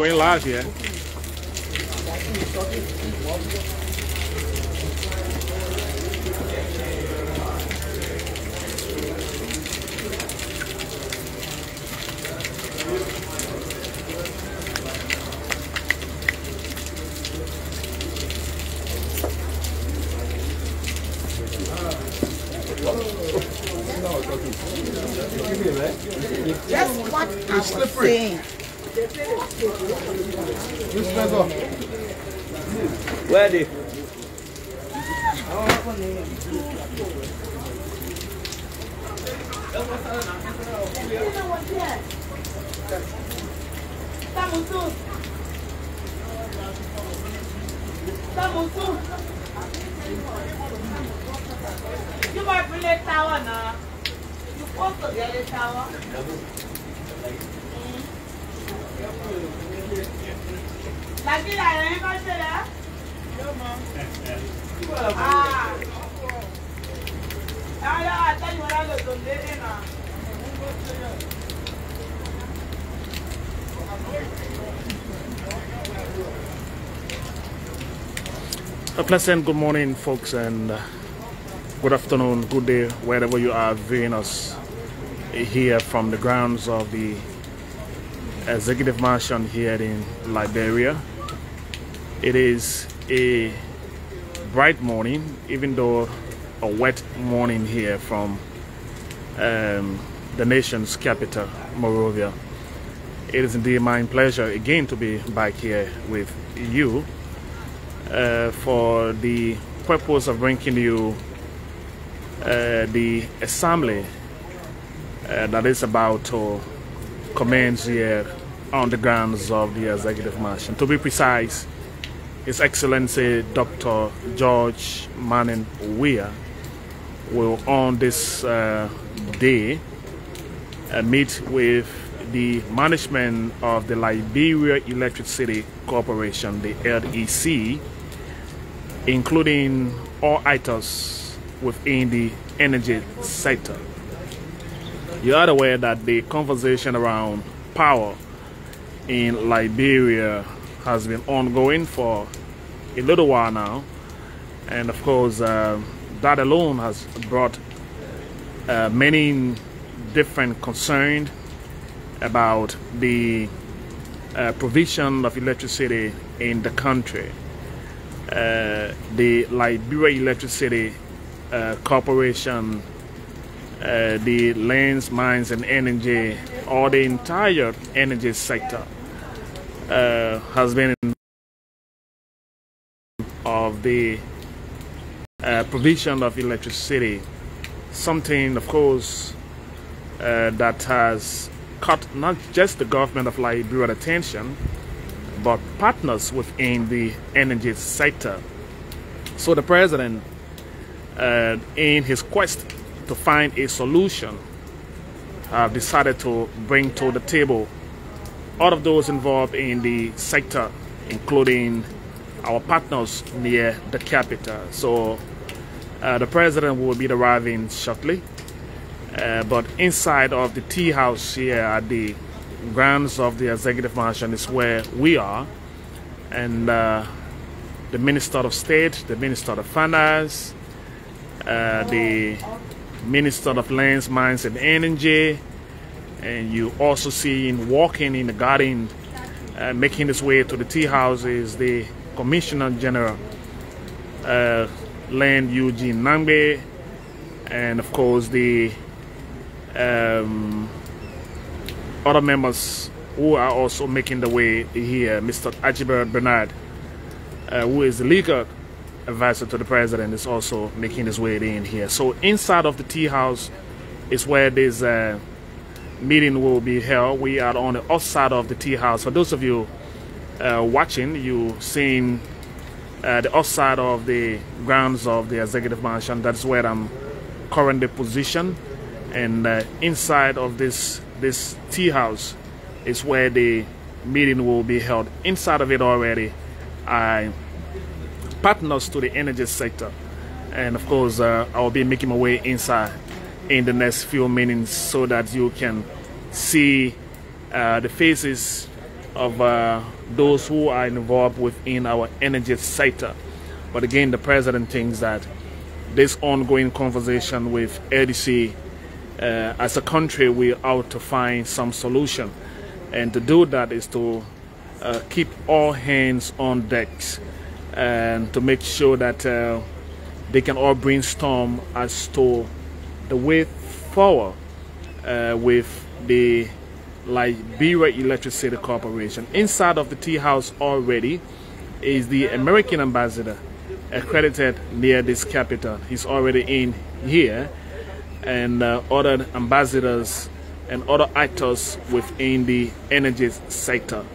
going live here. Just what I was saying. Where are they? You might bring the tower now. You supposed to get the tower. Like this, I never said that. Ah. I tell you what I got to do now. A pleasant good morning, folks, and good afternoon, good day, wherever you are viewing us here from the grounds of the Executive Mansion here in Liberia. It is a bright morning, even though a wet morning here from the nation's capital, Monrovia. It is indeed my pleasure again to be back here with you for the purpose of bringing you the assembly that is about to commence here on the grounds of the Executive Mansion. To be precise, His Excellency Dr. George Manning Weah will on this day meet with the management of the Liberia Electricity Corporation, the LEC, including all items within the energy sector. You are aware that the conversation around power in Liberia has been ongoing for a little while now, and of course that alone has brought many different concerns about the provision of electricity in the country. The Liberia Electricity Corporation, the lands, mines, and energy, or the entire energy sector has been of the provision of electricity, something, of course, that has caught not just the government of Liberia attention, but partners within the energy sector. So the president, in his quest to find a solution, have decided to bring to the table all of those involved in the sector, including our partners near the capital. So the president will be arriving shortly, but inside of the tea house here at the grounds of the Executive Mansion is where we are, and the Minister of State, the Minister of Finance, the Minister of Lands, Mines and Energy, and you also see him walking in the garden, making his way to the tea house is the Commissioner General, Land Eugene Nambe, and of course the other members who are also making the way here. Mr. Ajibert Bernard, who is the legal advisor to the president, is also making his way in here. So inside of the tea house is where this meeting will be held. We are on the outside of the tea house. For those of you watching, you seeing the outside of the grounds of the Executive Mansion. That's where I'm currently positioned, and inside of this tea house is where the meeting will be held. Inside of it already I partners to the energy sector, and of course I'll be making my way inside in the next few minutes so that you can see the faces of those who are involved within our energy sector. But again, the president thinks that this ongoing conversation with LEC, as a country, we ought to find some solution. And to do that is to keep all hands on decks and to make sure that they can all brainstorm as to the way forward with the Liberia Electricity Corporation. Inside of the tea house already is the American ambassador accredited near this capital. He's already in here, and other ambassadors and other actors within the energy sector.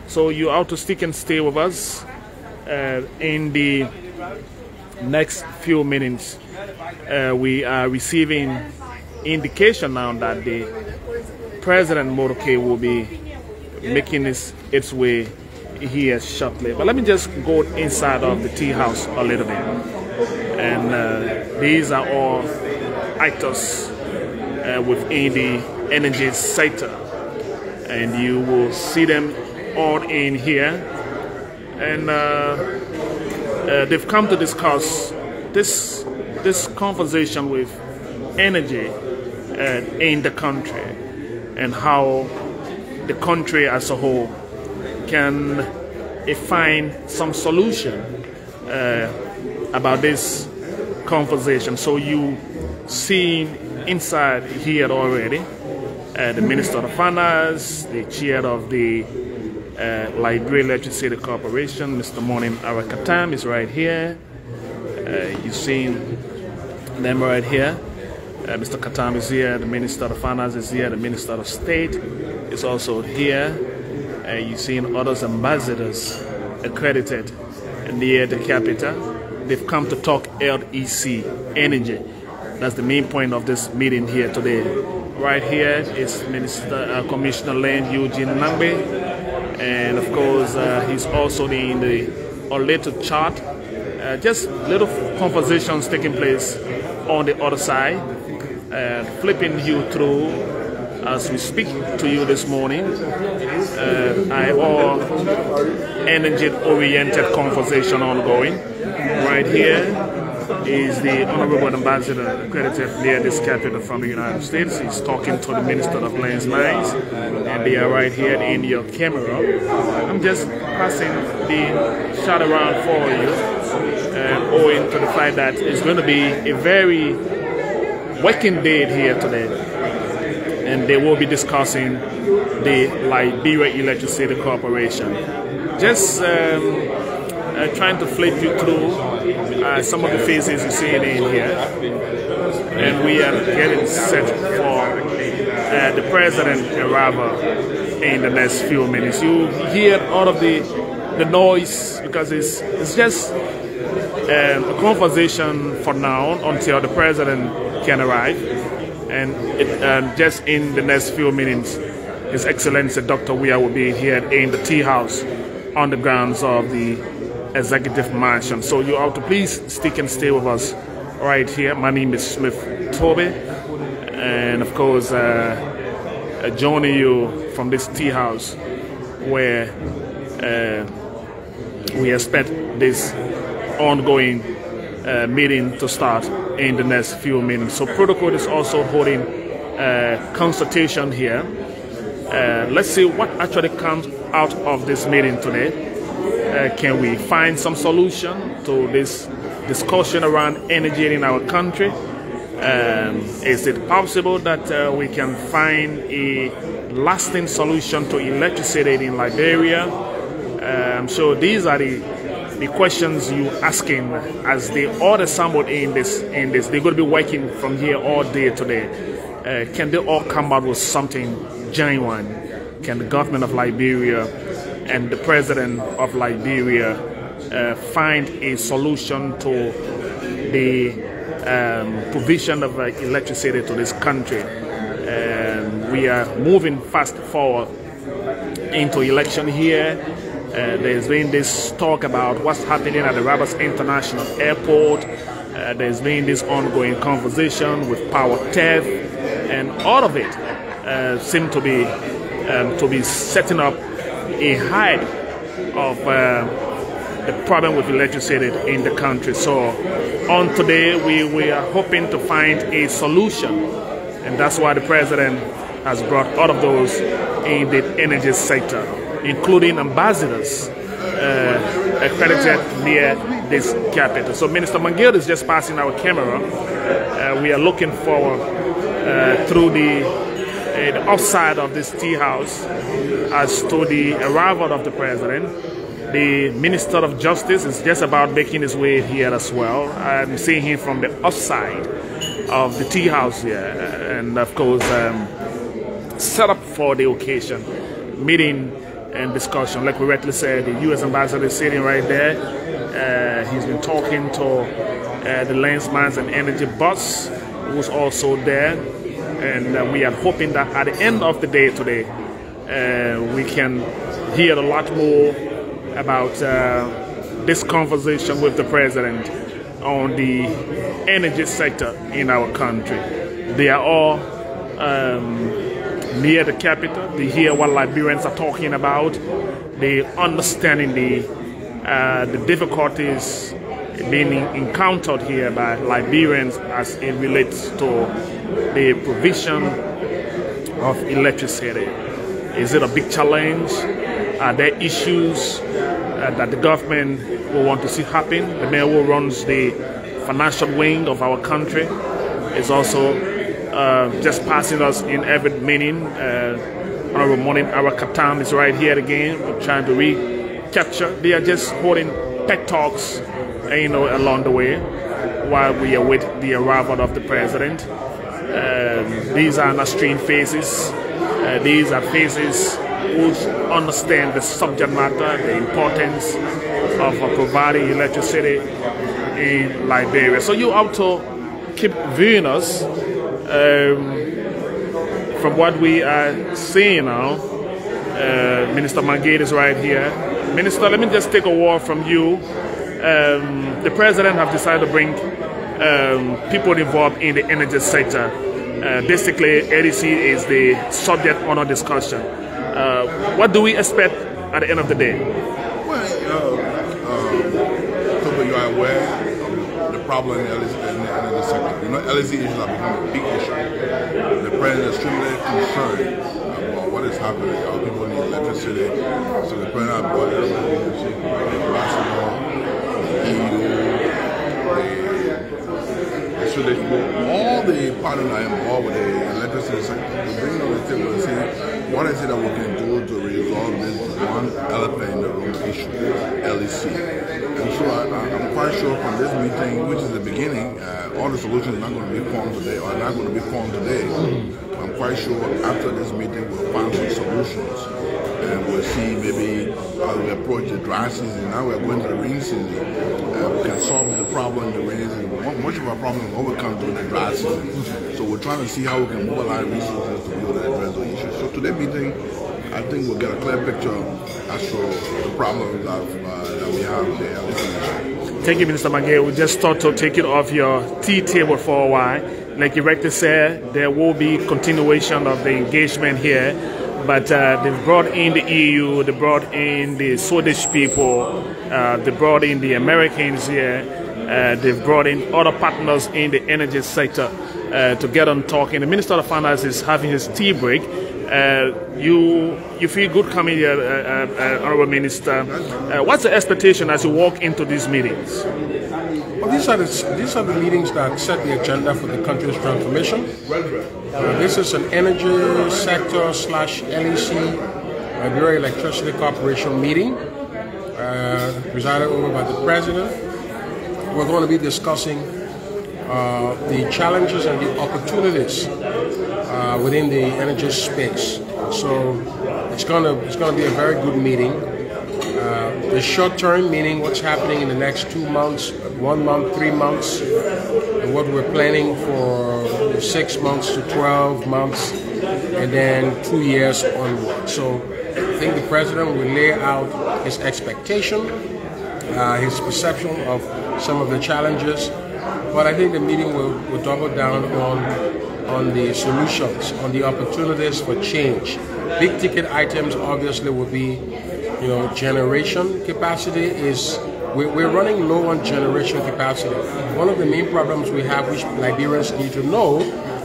So you ought to stick and stay with us. In the next few minutes, we are receiving indication now that the President Motoke will be making its way here shortly. But let me just go inside of the tea house a little bit. And these are all actors within the energy sector. And you will see them all in here. And they've come to discuss this conversation with energy in the country, and how the country as a whole can find some solution about this conversation. So you see inside here already the Minister of Finance, the Chair of the Liberia Electricity Corporation, Mr. Morning Arakatam is right here. You've seen them right here. Mr. Katam is here, the Minister of Finance is here, the Minister of State is also here. You've seen others ambassadors accredited near the capital. They've come to talk LEC energy. That's the main point of this meeting here today. Right here is Commissioner Land Eugene Nambe, and of course he's also in the little chart. Just little conversations taking place on the other side. Flipping you through as we speak to you this morning. All energy-oriented conversation ongoing. Right here is the Honorable Ambassador accredited near this capital from the United States. He's talking to the Minister of Lands Mines, and they are right here in your camera. I'm just passing the shot around for you, owing to the fact that it's going to be a very working day here today, and they will be discussing the Liberia Electricity Corporation. Just trying to flip you through some of the faces you see in here, and we are getting set for the President arrival in the next few minutes. You hear all of the noise because it's just a conversation for now until the President can arrive, and just in the next few minutes His Excellency Dr. Weah will be here in the tea house on the grounds of the Executive Mansion. So you ought to please stick and stay with us right here. My name is Smith Toby, and of course joining you from this tea house where we expect this ongoing meeting to start in the next few minutes. So protocol is also holding consultation here. Let's see what actually comes out of this meeting today. Can we find some solution to this discussion around energy in our country? Is it possible that we can find a lasting solution to electricity in Liberia? I'm sure these are the questions you asking as they all assembled in this. They're going to be working from here all day today. Can they all come out with something genuine? Can the government of Liberia and the President of Liberia find a solution to the provision of electricity to this country? We are moving fast forward into election here. There's been this talk about what's happening at the Rabat International Airport. There's been this ongoing conversation with power theft, and all of it seem to be setting up a height of the problem with electricity in the country. So on today, we are hoping to find a solution, and that's why the president has brought all of those in the energy sector, including ambassadors accredited near this capital. So Minister Mangill is just passing our camera. We are looking forward through the upside of this tea house as to the arrival of the president. The Minister of Justice is just about making his way here as well. I'm seeing him from the upside of the tea house here, and of course set up for the occasion, meeting and discussion. Like we rightly said, the U.S. ambassador is sitting right there. He's been talking to the landsman and energy boss, who's also there, and we are hoping that at the end of the day today, we can hear a lot more about this conversation with the president on the energy sector in our country. They are all near the capital. They hear what Liberians are talking about. They understanding the difficulties being encountered here by Liberians as it relates to the provision of electricity. Is it a big challenge? Are there issues that the government will want to see happen? The mayor who runs the financial wing of our country is also just passing us in every meeting. Honorable Morning, our Katam is right here again. We're trying to recapture. They are just holding pep talks, along the way while we await the arrival of the president. These are not strange faces. These are faces who understand the subject matter, the importance of providing electricity in Liberia. So you have to keep viewing us. From what we are seeing now, Minister Mangill is right here. Minister, let me just take a word from you. The president has decided to bring people involved in the energy sector. Basically, LEC is the subject under discussion. What do we expect at the end of the day? Well, you are aware of the problem in the energy sector. LEC issues have become a big issue. The president is extremely concerned about what is happening. Our people need electricity. So the president has brought everybody, all the parties are involved with the electricity sector to bring on the table and say, what is it that we can do to resolve this one elephant in the room issue, LEC? And so I'm quite sure from this meeting, which is the beginning, all the solutions are not going to be formed today, or not going to be formed today. I'm quite sure after this meeting we'll find some solutions. And we'll see maybe how we approach the dry season. Now we're going to the rain season. We can solve the problem in the rain season. Much of our problem is overcome during the dry season. So we're trying to see how we can mobilize resources to be able to address those issues. So today's meeting, I think we'll get a clear picture as to the problems that we have in the LEC. Thank you, Minister Mangill. We just thought to take it off your tea table for a while. Like you rightly said, there will be continuation of the engagement here. But they've brought in the EU, they brought in the Swedish people, they brought in the Americans here, they've brought in other partners in the energy sector to get on talking. The Minister of Finance is having his tea break. You feel good coming here, Honorable Minister. What's the expectation as you walk into these meetings? Well, these are the meetings that set the agenda for the country's transformation. This is an energy sector / LEC Liberia Electricity Corporation meeting presided over by the president. We're going to be discussing the challenges and the opportunities within the energy space. So it's going to be a very good meeting. The short-term meaning what's happening in the next 2 months, 1 month, 3 months, and what we're planning for 6 months to 12 months, and then 2 years onward. So I think the president will lay out his expectation, his perception of some of the challenges, but I think the meeting will double down on the solutions, on the opportunities for change Big ticket items obviously would be, generation capacity is, we're running low on generation capacity. One of the main problems we have, which Liberians need to know,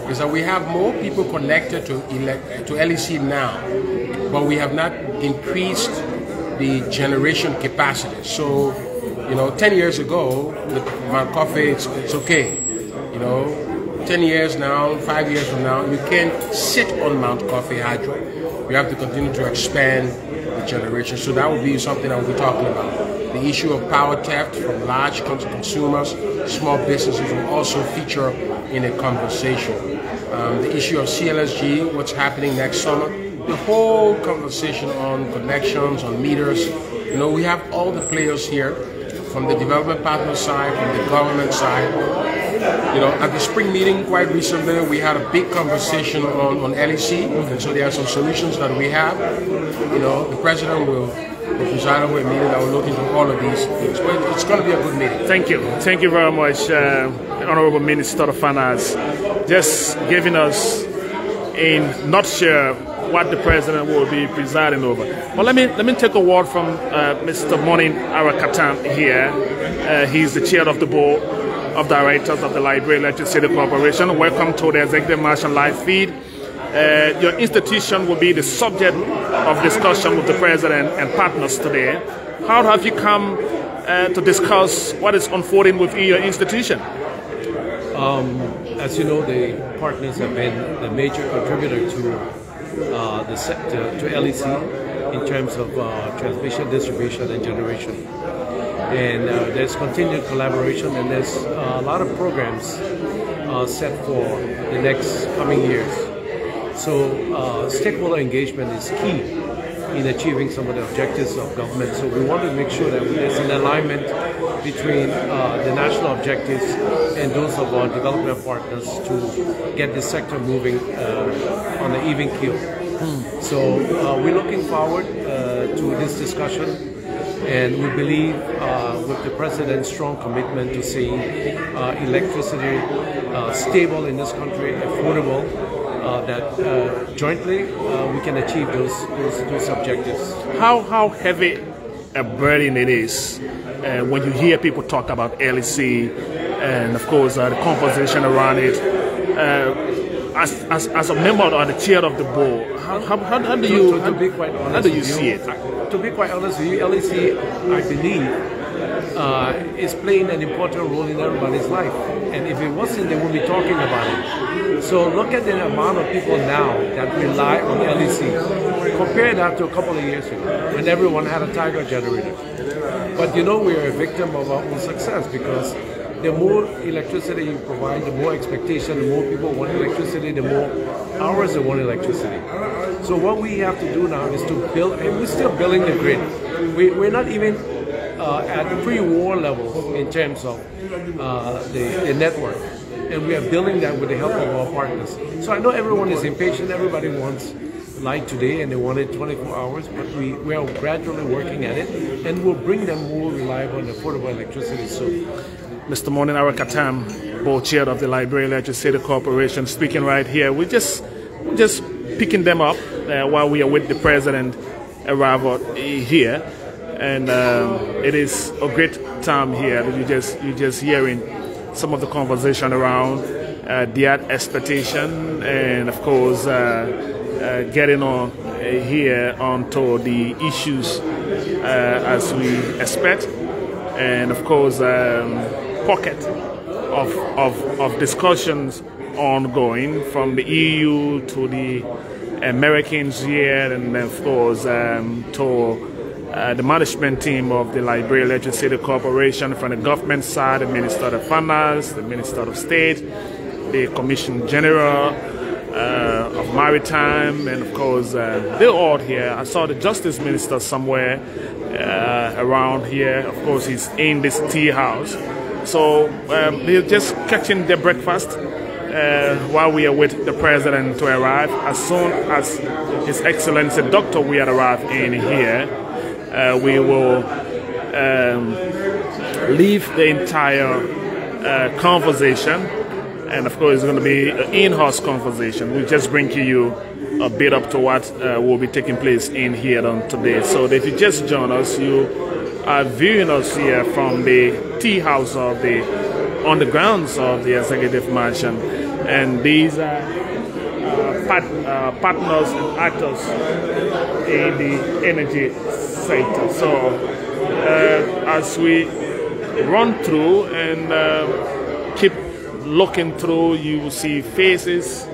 is that we have more people connected to LEC now, but we have not increased the generation capacity. So, 10 years ago, with Mount Coffee, it's okay. 10 years now, 5 years from now, you can't sit on Mount Coffee Hydro. You have to continue to expand the generation. So that would be something I will be talking about. The issue of power theft from large consumers, small businesses will also feature in a conversation. The issue of CLSG, what's happening next summer, the whole conversation on connections, on meters. We have all the players here, from the development partner side, from the government side. At the spring meeting quite recently, we had a big conversation on LEC, and so there are some solutions that we have. The president will preside over a meeting that will look into all of these things. But it's going to be a good meeting. Thank you. Thank you very much, Honorable Minister of Finance. Just giving us a nutshell what the president will be presiding over. Well, let me take a word from Mr. Monin Arakatam here. He's the chair of the board of directors of the Liberia Electricity Corporation. Welcome to the Executive Marshal Live feed. Your institution will be the subject of discussion with the president and partners today. How have you come to discuss what is unfolding within your institution? As you know, the partners have been the major contributor to the sector, to LEC, in terms of transmission, distribution, and generation. And there's continued collaboration, and there's a lot of programs set for the next coming years. So stakeholder engagement is key in achieving some of the objectives of government. So we want to make sure that there's an alignment between the national objectives and those of our development partners to get this sector moving on an even keel. So we're looking forward to this discussion. And we believe with the President's strong commitment to seeing electricity stable in this country, affordable, that jointly we can achieve those objectives. How heavy a burden it is when you hear people talk about LEC and, of course, the conversation around it. As a member or the chair of the board, how do you see it? To be quite honest with you, LEC, I believe, is playing an important role in everybody's life. And if it wasn't, they wouldn't be talking about it. So look at the amount of people now that rely on LEC. Compare that to a couple of years ago, when everyone had a Tiger generator. But we are a victim of our own success, because the more electricity you provide, the more expectation, the more people want electricity, the more hours they want electricity. So what we have to do now is to build, and we're still building the grid. We're not even at the pre-war level in terms of the network. And we are building that with the help of our partners. So I know everyone is impatient, everybody wants light today and they want it 24 hours, but we are gradually working at it, and we'll bring them more reliable and affordable electricity soon. Mr. Monin Arakatam, board chair of the Liberia Electricity Corporation, speaking right here. We're just picking them up while we are with the president arrival here, and it is a great time here. You're just hearing some of the conversation around their expectation, and of course getting on here onto the issues as we expect, and of course pocket of discussions ongoing from the EU to the Americans here, and of course to the management team of the Liberia Electricity Corporation, from the government side, the Minister of Finance, the Minister of State, the Commission General of Maritime, and of course they're all here. I saw the Justice Minister somewhere around here. Of course, he's in this tea house. So they're just catching their breakfast while we are with the president to arrive. As soon as His Excellency Dr. Weah arrive in here, we will leave the entire conversation, and of course it's going to be an in-house conversation. We'll just bring to you a bit up to what will be taking place in here on today. So if you just join us, you are viewing us here from the tea house of on the grounds of the Executive Mansion, and these are partners and actors in the energy sector. So as we run through and keep looking through, you will see faces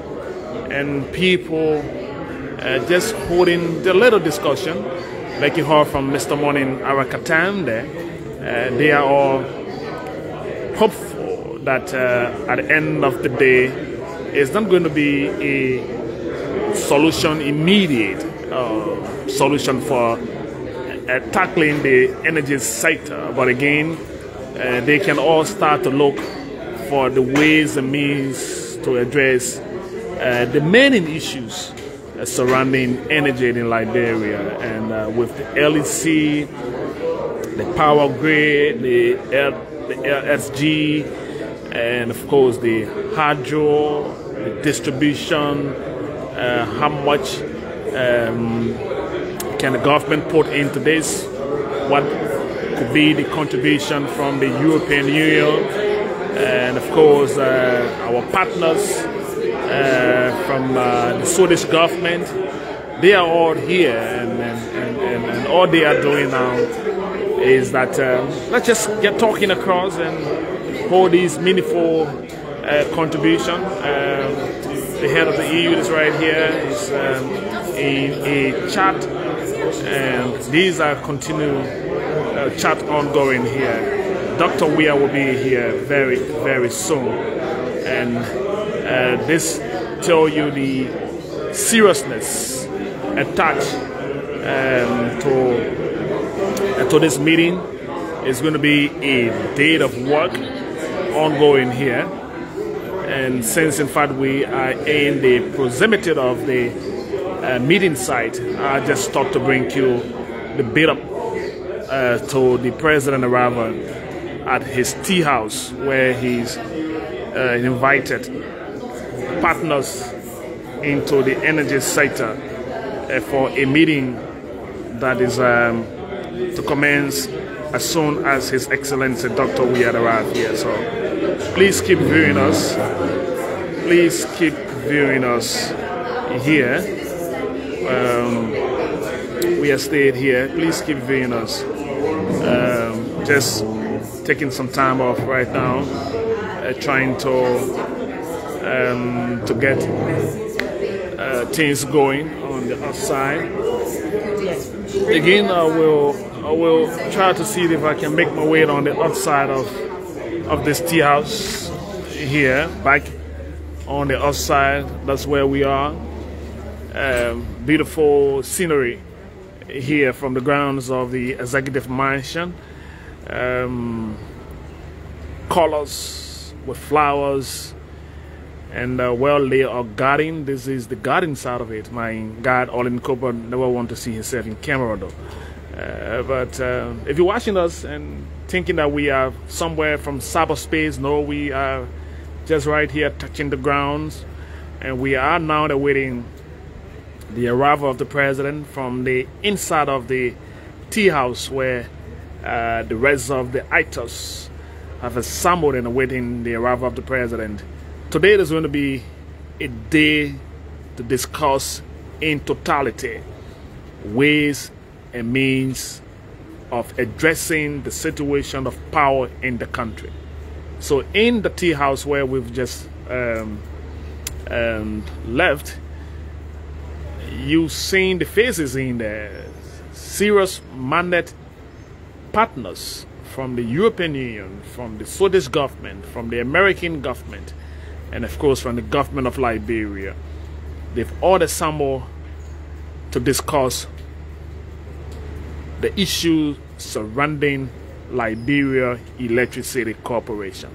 and people just holding the little discussion, like you heard from Mr. Morning Arakatam there. They are all hopeful that at the end of the day, it's not going to be a solution, immediate solution for tackling the energy sector, but again, they can all start to look for the ways and means to address the many issues surrounding energy in Liberia, and with the LEC, the power grid, the LSG, and of course the hydro, the distribution, how much can the government put into this, what could be the contribution from the European Union, and of course our partners from the Swedish government. They are all here, and all they are doing now is that let's just get talking across and hold these meaningful contribution. The head of the EU is right here. Is a chat, and these are continuing chat ongoing here. Dr. Weah will be here very, very soon, and this tell you the seriousness attached to this meeting. Is going to be a day of work ongoing here, and since in fact we are in the proximity of the meeting site, I just thought to bring you the bit up to the president arrival at his tea house, where he's invited partners into the energy sector for a meeting that is to commence as soon as His Excellency Dr. Weah arrives here. So please keep viewing us. Please keep viewing us here. We have stayed here. Please keep viewing us. Just taking some time off right now, trying to get things going on the outside. Again, I will try to see if I can make my way on the outside of this tea house here, back on the outside. That's where we are. Beautiful scenery here from the grounds of the Executive Mansion. Colors with flowers and well laid out garden. This is the garden side of it. My God, Olin Cooper never want to see himself in camera though. But if you're watching us and thinking that we are somewhere from cyberspace, no, we are just right here touching the grounds, and we are now awaiting the arrival of the president from the inside of the tea house, where the rest of the actors have assembled and awaiting the arrival of the president. Today there's going to be a day to discuss in totality ways and means of addressing the situation of power in the country. So in the tea house where we've just left, you've seen the faces in there, serious mandate partners from the European Union, from the Swedish government, from the American government, and of course from the government of Liberia. They've all assembled to discuss the issue surrounding Liberia Electricity Corporation.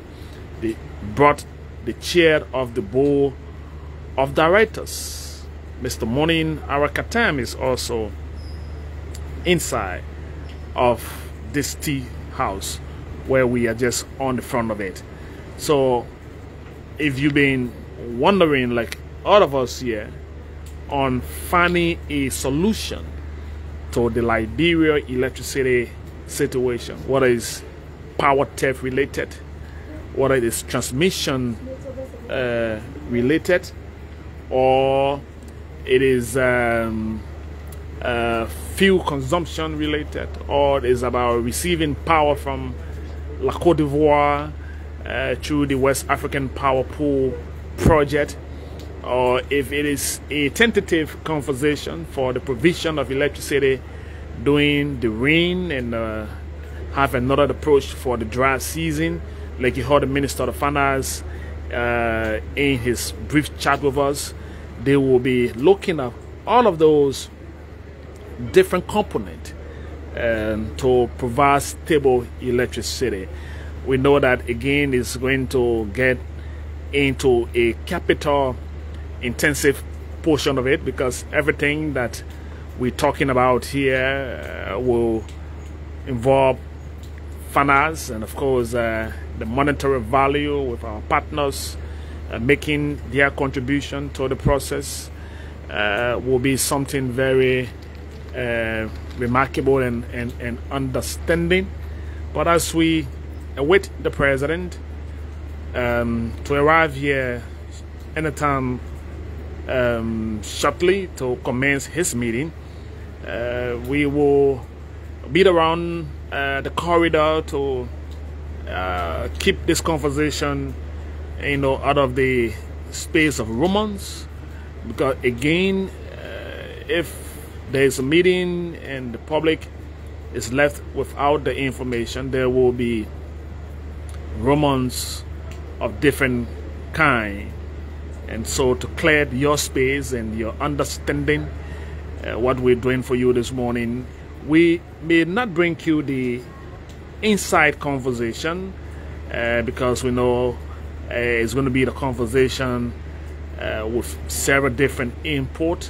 They brought the chair of the board of directors. Mr. Monin Arakatam is also inside of this tea house where we are just on the front of it. So if you've been wondering, like all of us here, on finding a solution to the Liberia electricity situation, whether it's power theft related, whether it is transmission related, or it is fuel consumption related, or it is about receiving power from La Côte d'Ivoire through the West African Power Pool project, or if it is a tentative conversation for the provision of electricity during the rain and have another approach for the dry season, like you heard the Minister of Finance in his brief chat with us. They will be looking at all of those different components to provide stable electricity. We know that again is going to get into a capital intensive portion of it, because everything that we're talking about here will involve finance and of course the monetary value with our partners making their contribution to the process will be something very remarkable and understanding. But as we await the president to arrive here anytime shortly to commence his meeting, we will beat around the corridor to keep this conversation, out of the space of rumors, because again, if there is a meeting and the public is left without the information, there will be rumors of different kind. And so to clear your space and your understanding what we're doing for you this morning, we may not bring you the inside conversation because we know it's going to be the conversation with several different input,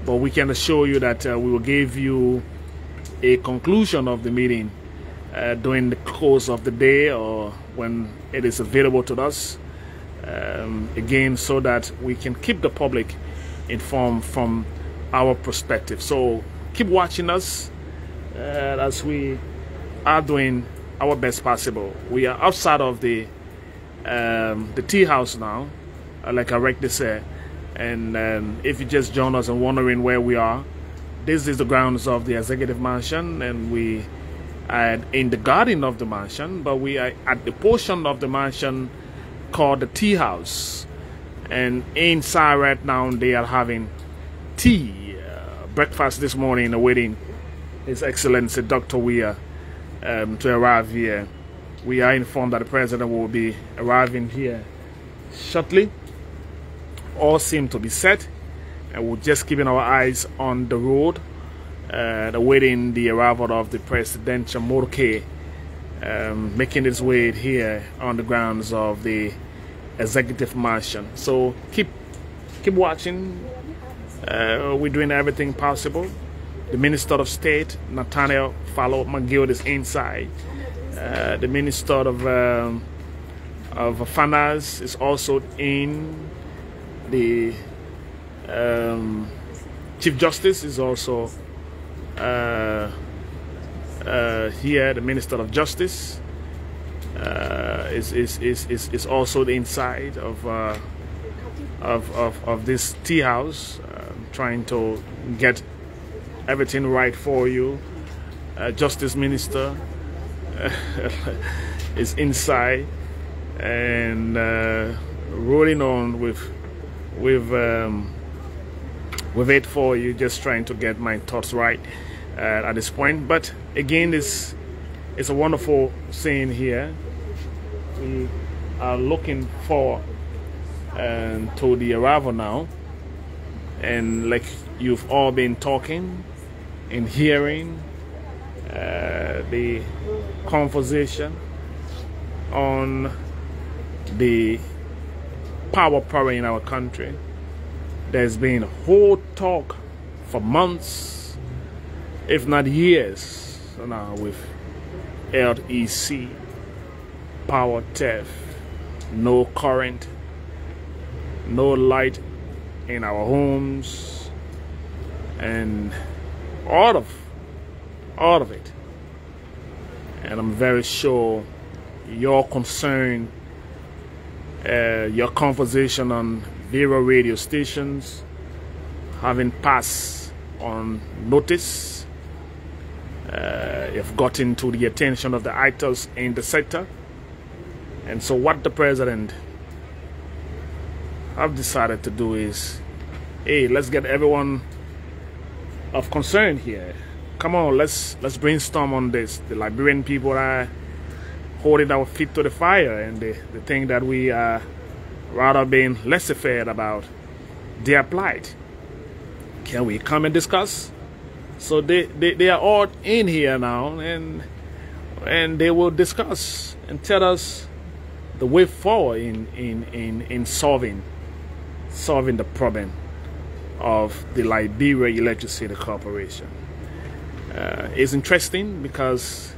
but we can assure you that we will give you a conclusion of the meeting during the course of the day or when it is available to us, again, so that we can keep the public informed from our perspective. So keep watching us as we are doing our best possible. We are outside of the tea house now, like I rightly said, and if you just join us and wondering where we are, this is the grounds of the executive mansion, and we are in the garden of the mansion, but we are at the portion of the mansion called the tea house, and inside right now they are having tea, breakfast this morning, awaiting His Excellency Dr. Weah to arrive here. We are informed that the president will be arriving here shortly. All seem to be set, and we're just keeping our eyes on the road, awaiting the arrival of the presidential motorcade making its way here on the grounds of the executive mansion. So keep watching. We're doing everything possible. The Minister of State, Nathaniel Fallow McGill, is inside. The Minister of Finance is also in. The Chief Justice is also here. The Minister of Justice is also inside of this tea house, trying to get everything right for you. Justice Minister is inside and rolling on with it for you, just trying to get my thoughts right at this point. But again, it's a wonderful scene here. We are looking forward to the arrival now, and like you've all been talking and hearing the conversation on the power in our country. There's been whole talk for months, if not years now, with LEC, power theft, no current, no light in our homes, and all of it. And I'm very sure your concern, your conversation on various radio stations having passed on notice, have gotten to the attention of the actors in the sector. And so what the president have decided to do is, hey, let's get everyone of concern here. Come on, let's brainstorm on this. The Liberian people are holding our feet to the fire, and they think that we are rather being laissez-faire about their plight. Can we come and discuss? So they are all in here now, and they will discuss and tell us the way forward in solving the problem of the Liberia Electricity Corporation. It's interesting because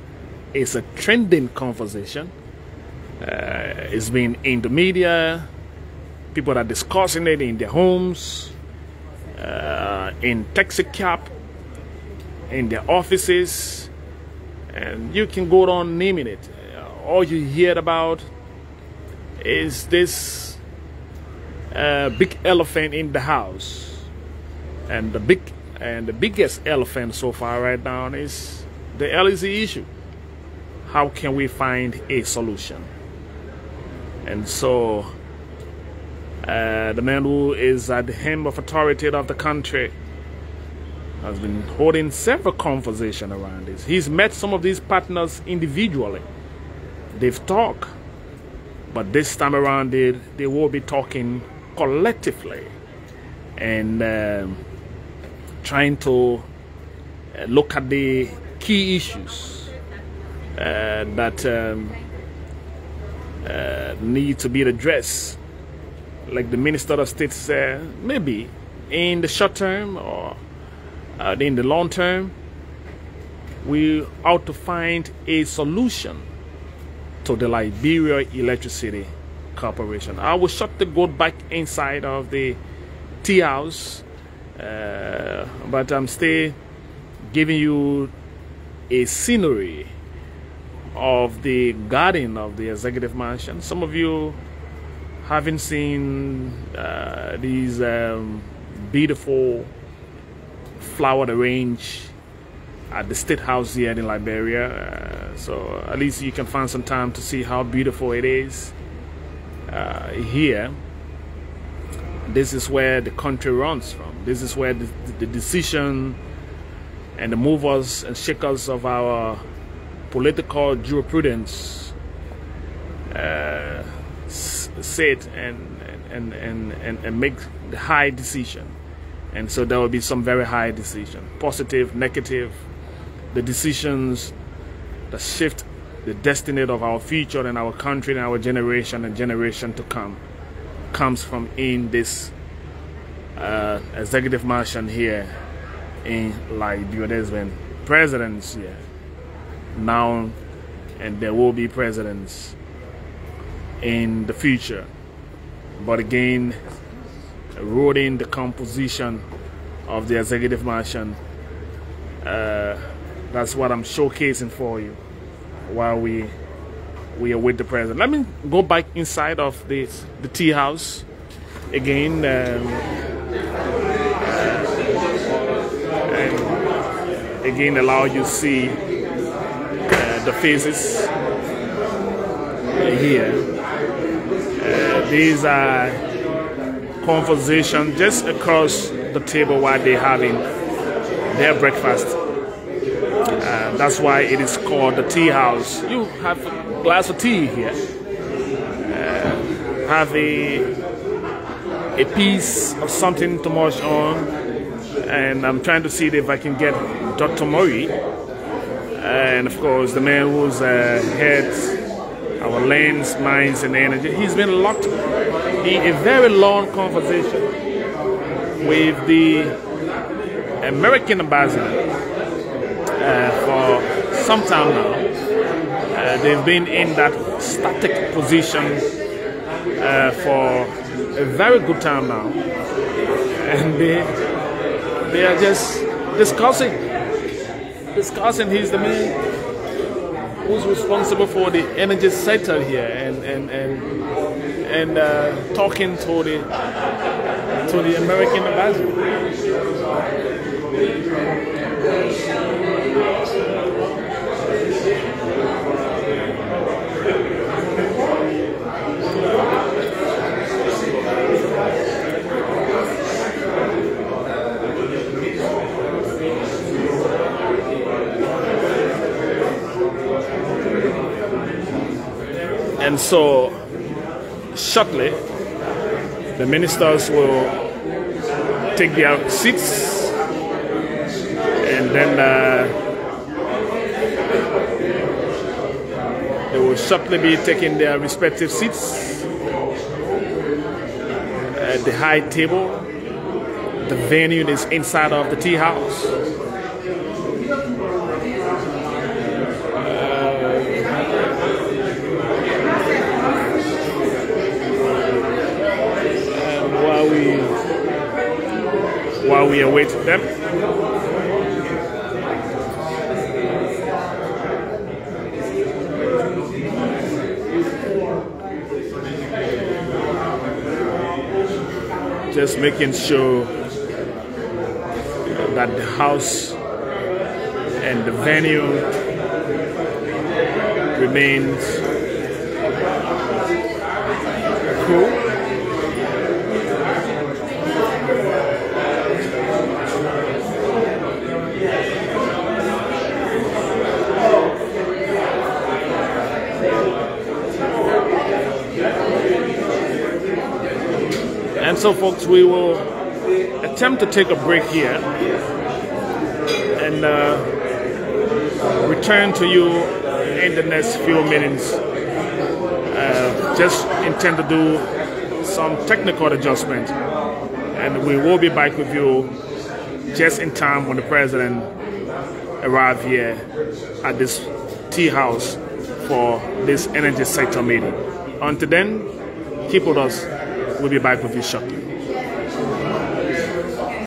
it's a trending conversation. It's been in the media. People are discussing it in their homes, in taxi cab, in their offices, and you can go on naming it. All you hear about is this big elephant in the house, and the biggest elephant so far right now is the LEC issue. How can we find a solution? And so the man who is at the helm of authority of the country has been holding several conversations around this. He's met some of these partners individually. They've talked, but this time around they will be talking collectively and trying to look at the key issues that need to be addressed. Like the Minister of State said, maybe in the short term or in the long term, we ought to find a solution to the Liberia Electricity Corporation. I will shut the goat back inside of the tea house, but I'm still giving you a scenery of the garden of the executive mansion. Some of you haven't seen these beautiful flower arranged at the State House here in Liberia, so at least you can find some time to see how beautiful it is here. This is where the country runs from. This is where the decision and the movers and shakers of our political jurisprudence sit and make the high decision. And so there will be some very high decision, positive, negative, the decisions that shift the destiny of our future and our country and our generation and generation to come comes from in this executive mansion here in Liberia. There's been presidents here now, and there will be presidents in the future. But again, eroding the composition of the executive mansion, that's what I'm showcasing for you while we are with the president. Let me go back inside of the tea house again, and again allow you to see the faces here. These are conversations just across the table while they're having their breakfast. That's why it is called the tea house. You have a glass of tea here. Have a piece of something to munch on. And I'm trying to see if I can get Dr. Murray. And of course, the man who's heads our lands, mines, and energy. He's been locked in a very long conversation with the American ambassador for some time now. They've been in that static position for a very good time now, and They are just discussing. He's the man who's responsible for the energy sector here, and talking to the American ambassador. And so, shortly, the ministers will take their seats, and then they will shortly be taking their respective seats at the high table. The venue is inside of the tea house. While we await them, just making sure that the house and the venue remains cool. And so, folks, we will attempt to take a break here and return to you in the next few minutes. Just intend to do some technical adjustment, and we will be back with you just in time when the president arrives here at this tea house for this energy sector meeting. Until then, keep with us. We'll be back with you shortly.